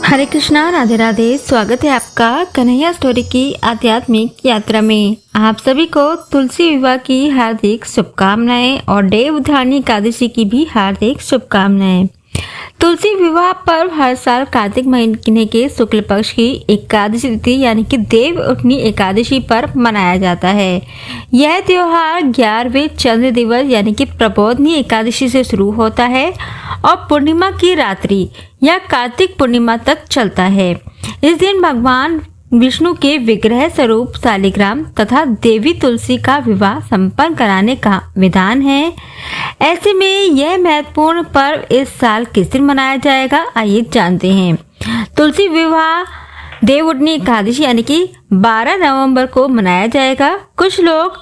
हरे कृष्णा, राधे राधे। स्वागत है आपका कन्हैया स्टोरी की आध्यात्मिक यात्रा में। आप सभी को तुलसी विवाह की हार्दिक शुभकामनाएं और देवउद्धारणी एकादशी की भी हार्दिक शुभकामनाएं। तुलसी विवाह पर्व हर साल कार्तिक महीने के शुक्ल पक्ष की एकादशी तिथि यानी कि देवउठनी एकादशी पर मनाया जाता है। यह त्योहार 11वें चंद्र दिवस यानी कि प्रबोधनी एकादशी से शुरू होता है और पूर्णिमा की रात्रि या कार्तिक पूर्णिमा तक चलता है। इस दिन भगवान विष्णु के विग्रह स्वरूप शालिग्राम तथा देवी तुलसी का विवाह संपन्न कराने का विधान है। ऐसे में यह महत्वपूर्ण पर्व इस साल किस दिन मनाया जाएगा, आइए जानते हैं। तुलसी विवाह देवउठनी एकादशी यानी कि 12 नवंबर को मनाया जाएगा। कुछ लोग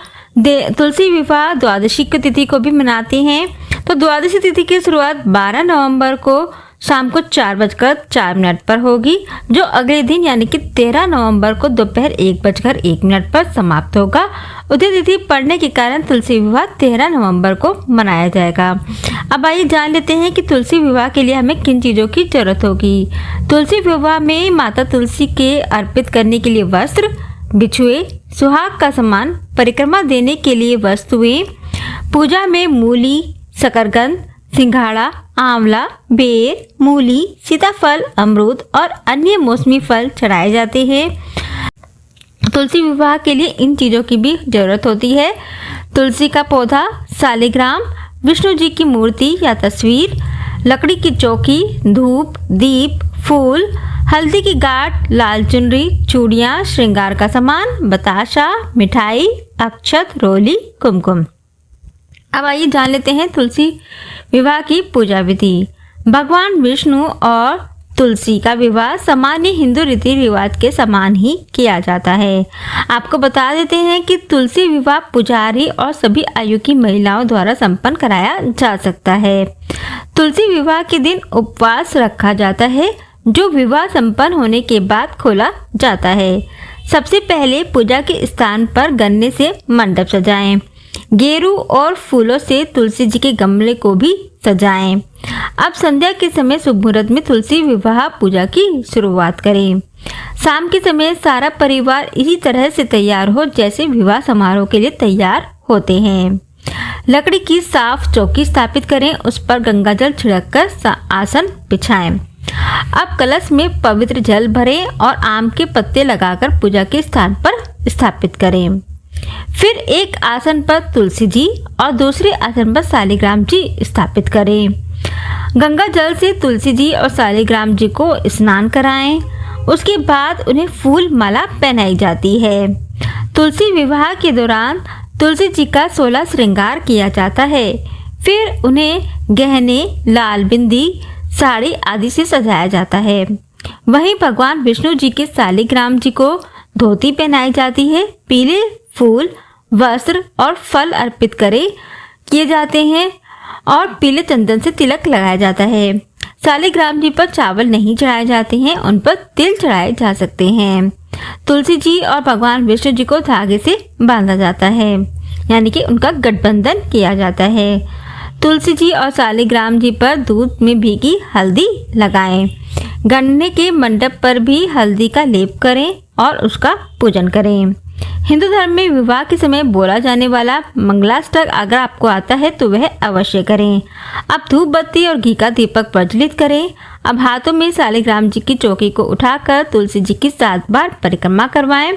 तुलसी विवाह द्वादशी की तिथि को भी मनाते हैं। तो द्वादशी तिथि की शुरुआत 12 नवंबर को शाम को 4:04 पर होगी, जो अगले दिन यानी कि 13 नवंबर को दोपहर 1:01 पर समाप्त होगा। उदय तिथि पड़ने के कारण तुलसी विवाह 13 नवंबर को मनाया जाएगा। अब आइए जान लेते हैं कि तुलसी विवाह के लिए हमें किन चीज़ों की जरूरत होगी। तुलसी विवाह में माता तुलसी के अर्पित करने के लिए वस्त्र, बिछुए, सुहाग का सामान, परिक्रमा देने के लिए वस्तुएं, पूजा में मूली, शकरकंद, सिंघाड़ा, आंवला, बेर, मूली, सीताफल, अमरूद और अन्य मौसमी फल चढ़ाए जाते हैं। तुलसी विवाह के लिए इन चीज़ों की भी जरूरत होती है। तुलसी का पौधा, शालिग्राम, विष्णु जी की मूर्ति या तस्वीर, लकड़ी की चौकी, धूप, दीप, फूल, हल्दी की गांठ, लाल चुनरी, चूड़ियाँ, श्रृंगार का सामान, बताशा, मिठाई, अक्षत, रोली, कुमकुम। अब आइए जान लेते हैं तुलसी विवाह की पूजा विधि। भगवान विष्णु और तुलसी का विवाह सामान्य हिंदू रीति रिवाज के समान ही किया जाता है। आपको बता देते हैं कि तुलसी विवाह पुजारी और सभी आयु की महिलाओं द्वारा संपन्न कराया जा सकता है। तुलसी विवाह के दिन उपवास रखा जाता है, जो विवाह संपन्न होने के बाद खोला जाता है। सबसे पहले पूजा के स्थान पर गन्ने से मंडप सजाएं। गेरू और फूलों से तुलसी जी के गमले को भी सजाएं। अब संध्या के समय शुभ मुहूर्त में तुलसी विवाह पूजा की शुरुआत करें। शाम के समय सारा परिवार इसी तरह से तैयार हो जैसे विवाह समारोह के लिए तैयार होते हैं। लकड़ी की साफ चौकी स्थापित करें, उस पर गंगाजल छिड़ककर आसन बिछाएं। अब कलश में पवित्र जल भरें और आम के पत्ते लगाकर पूजा के स्थान पर स्थापित करें। फिर एक आसन पर तुलसी जी और दूसरे आसन पर शालिग्राम जी स्थापित करें। गंगा जल से तुलसी जी और शालिग्राम जी को स्नान कराएं। उसके बाद उन्हें फूल माला पहनाई जाती है। तुलसी विवाह के दौरान तुलसी जी का 16 श्रृंगार किया जाता है। फिर उन्हें गहने, लाल बिंदी, साड़ी आदि से सजाया जाता है। वहीं भगवान विष्णु जी के शालिग्राम जी को धोती पहनाई जाती है। पीले फूल, वस्त्र और फल अर्पित किए जाते हैं और पीले चंदन से तिलक लगाया जाता है। शालिग्राम जी पर चावल नहीं चढ़ाए जाते हैं, उन पर तिल चढ़ाए जा सकते हैं। तुलसी जी और भगवान विष्णु जी को धागे से बांधा जाता है, यानी कि उनका गठबंधन किया जाता है। तुलसी जी और शालिग्राम जी पर दूध में भीगी हल्दी लगाएं। गन्ने के मंडप पर भी हल्दी का लेप करें और उसका पूजन करें। हिंदू धर्म में विवाह के समय बोला जाने वाला मंगलाष्टक अगर आपको आता है तो वह अवश्य करें। अब धूप बत्ती और घी का दीपक प्रज्वलित करें। अब हाथों में शालिग्राम जी की चौकी को उठाकर तुलसी जी की 7 बार परिक्रमा करवाएं।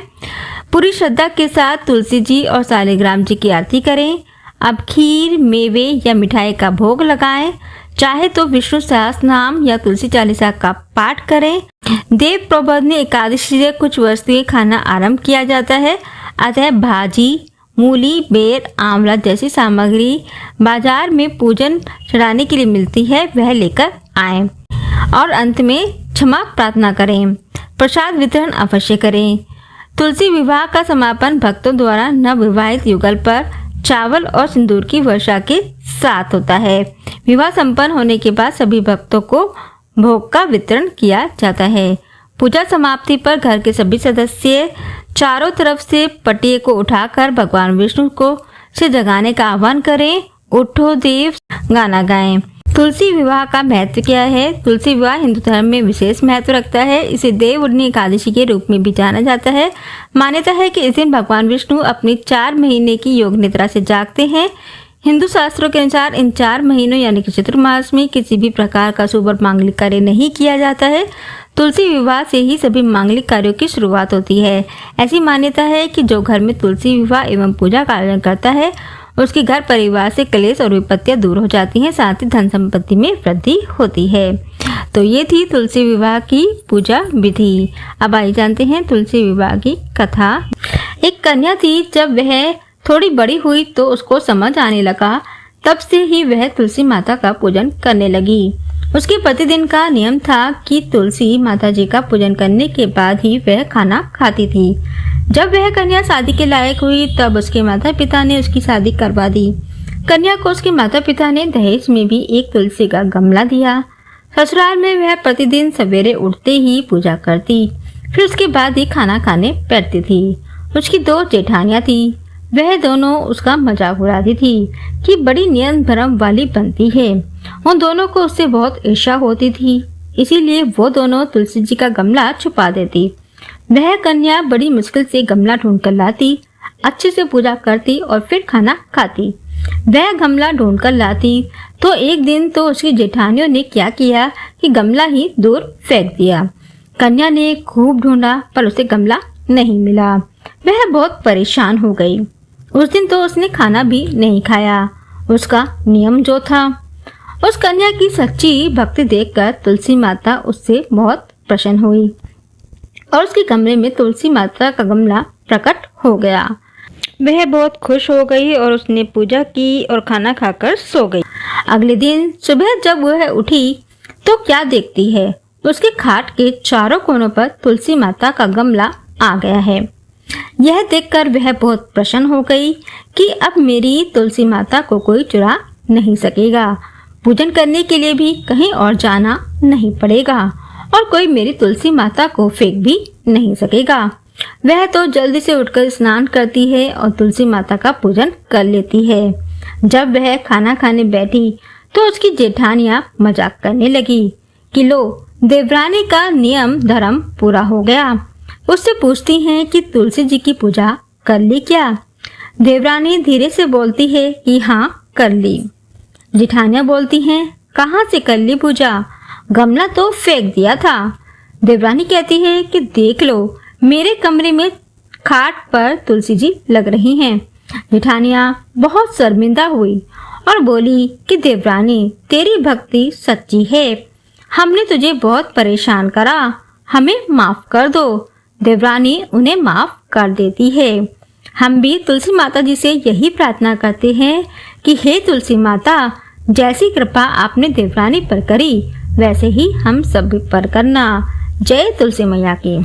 पूरी श्रद्धा के साथ तुलसी जी और शालिग्राम जी की आरती करें। अब खीर, मेवे या मिठाई का भोग लगाएं। चाहे तो विष्णु सहस्त्र नाम या तुलसी चालीसा का पाठ करें। देव प्रबोधनी एकादशी से कुछ वस्तुएं खाना आरंभ किया जाता है, अतः भाजी, मूली, बेर, आंवला जैसी सामग्री बाजार में पूजन चढ़ाने के लिए मिलती है, वह लेकर आएं। और अंत में क्षमा प्रार्थना करें। प्रसाद वितरण अवश्य करें। तुलसी विवाह का समापन भक्तों द्वारा नवविवाहित युगल पर चावल और सिंदूर की वर्षा के साथ होता है। विवाह संपन्न होने के बाद सभी भक्तों को भोग का वितरण किया जाता है। पूजा समाप्ति पर घर के सभी सदस्य चारों तरफ से पटिये को उठाकर भगवान विष्णु को से जगाने का आह्वान करें। उठो देव गाना गाएं। तुलसी विवाह का महत्व क्या है? तुलसी विवाह हिंदू धर्म में विशेष महत्व रखता है। इसे देवउठनी एकादशी के रूप में भी जाना जाता है। मान्यता है कि इस दिन भगवान विष्णु अपनी 4 महीने की योग निद्रा से जागते हैं। हिंदू शास्त्रों के अनुसार इन 4 महीनों यानी कि चतुर्मास में किसी भी प्रकार का शुभ और मांगलिक कार्य नहीं किया जाता है। तुलसी विवाह से ही सभी मांगलिक कार्यों की शुरुआत होती है। ऐसी मान्यता है कि जो घर में तुलसी विवाह एवं पूजा का आयोजन करता है उसके घर परिवार से क्लेश और विपत्तियां दूर हो जाती हैं, साथ ही धन संपत्ति में वृद्धि होती है। तो ये थी तुलसी विवाह की पूजा विधि। अब आइए जानते हैं तुलसी विवाह की कथा। एक कन्या थी, जब वह थोड़ी बड़ी हुई तो उसको समझ आने लगा। तब से ही वह तुलसी माता का पूजन करने लगी। उसके प्रतिदिन का नियम था कि तुलसी माता जी का पूजन करने के बाद ही वह खाना खाती थी। जब वह कन्या शादी के लायक हुई तब उसके माता पिता ने उसकी शादी करवा दी। कन्या को उसके माता पिता ने दहेज में भी एक तुलसी का गमला दिया। ससुराल में वह प्रतिदिन सवेरे उठते ही पूजा करती, फिर उसके बाद ही खाना खाने बैठती थी। उसकी 2 जेठानियां थी। वह दोनों उसका मजाक उड़ाती थी कि बड़ी नियम धर्म वाली बनती है। उन दोनों को उससे बहुत ईर्ष्या होती थी, इसीलिए वो दोनों तुलसी जी का गमला छुपा देती। वह कन्या बड़ी मुश्किल से गमला ढूंढ कर लाती, अच्छे से पूजा करती और फिर खाना खाती। वह गमला ढूंढ कर लाती तो एक दिन तो उसकी जेठानियों ने क्या किया कि गमला ही दूर फेंक दिया। कन्या ने खूब ढूंढा पर उसे गमला नहीं मिला। वह बहुत परेशान हो गई। उस दिन तो उसने खाना भी नहीं खाया, उसका नियम जो था। उस कन्या की सच्ची भक्ति देखकर तुलसी माता उससे बहुत प्रसन्न हुई और उसके कमरे में तुलसी माता का गमला प्रकट हो गया। वह बहुत खुश हो गई और उसने पूजा की और खाना खाकर सो गई। अगले दिन सुबह जब वह उठी तो क्या देखती है, उसके खाट के चारों कोनों पर तुलसी माता का गमला आ गया है। यह देखकर वह बहुत प्रसन्न हो गई कि अब मेरी तुलसी माता को कोई चुरा नहीं सकेगा। पूजन करने के लिए भी कहीं और जाना नहीं पड़ेगा और कोई मेरी तुलसी माता को फेंक भी नहीं सकेगा। वह तो जल्दी से उठकर स्नान करती है और तुलसी माता का पूजन कर लेती है। जब वह खाना खाने बैठी तो उसकी जेठानियां मजाक करने लगी कि लो, देवरानी का नियम धर्म पूरा हो गया। उससे पूछती हैं कि तुलसी जी की पूजा कर ली क्या? देवरानी धीरे से बोलती है कि हाँ कर ली। जेठानियां बोलती हैं कहाँ से कर ली पूजा? गमला तो फेंक दिया था। देवरानी कहती है कि देख लो, मेरे कमरे में खाट पर तुलसी जी लग रही हैं। जेठानियां बहुत शर्मिंदा हुई और बोली कि देवरानी तेरी भक्ति सच्ची है, हमने तुझे बहुत परेशान करा, हमें माफ कर दो। देवरानी उन्हें माफ कर देती है। हम भी तुलसी माता जी से यही प्रार्थना करते हैं कि हे तुलसी माता, जैसी कृपा आपने देवरानी पर करी वैसे ही हम सब पर करना। जय तुलसी मैया की।